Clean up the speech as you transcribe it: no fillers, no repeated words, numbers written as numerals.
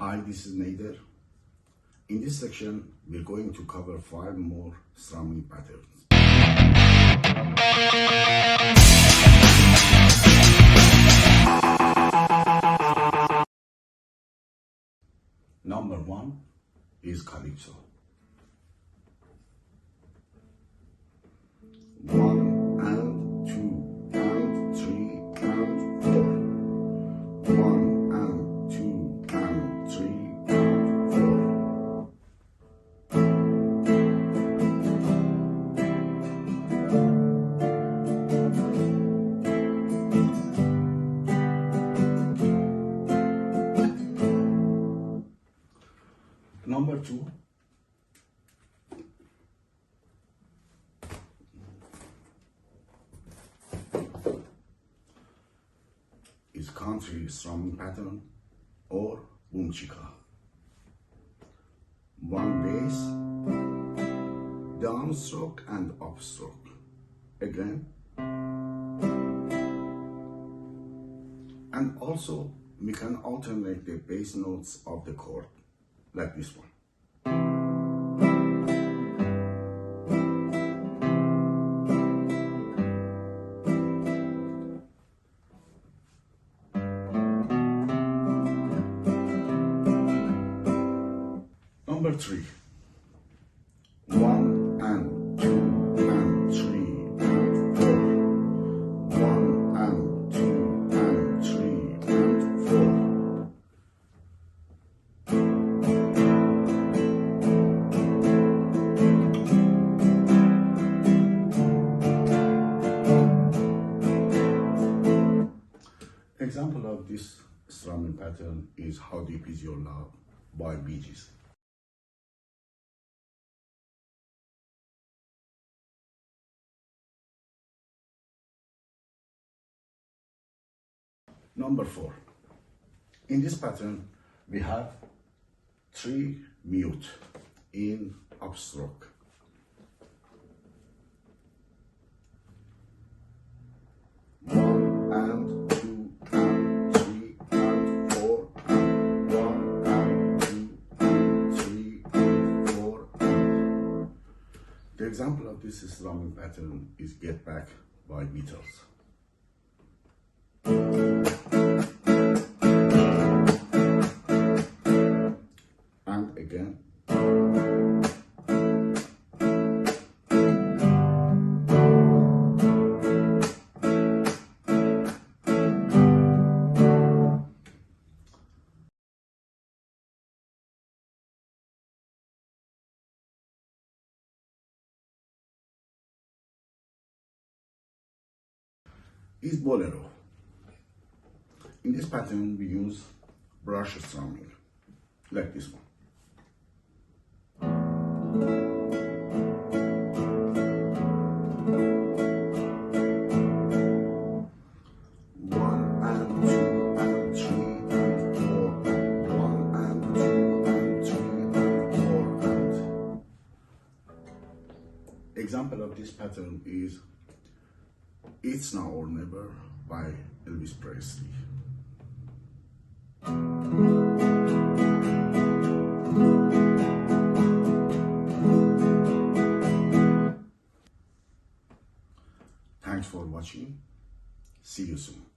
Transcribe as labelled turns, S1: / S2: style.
S1: Hi, this is Nader. In this section, we're going to cover 5 more strumming patterns. Number 1 is Calypso. 1 and 2 and 3 and 4. 1 and 2 and 3 and 4. Number 2 is country strumming pattern or boom chicka. 1 bass, downstroke and upstroke. Again. And also we can alternate the bass notes of the chord like this one. Number 3. 1 and 2 and 3 and 4. 1 and 2 and 3 and 4. Example of this strumming pattern is How Deep Is Your Love by Bee Gees. Number 4. In this pattern, we have 3 mute in upstroke. One and 2 and 3 and 4 and 1 and 2 and 3 and 4 and. The example of this strumming pattern is Get Back by Beatles. And again. Is Bolero. In this pattern, we use brush strumming, like this one. One and 2 and 3 and 4 and 1 and 2 and 3 and 4 and. Example of this pattern is It's Now or Never by Elvis Presley. Thanks for watching. See you soon.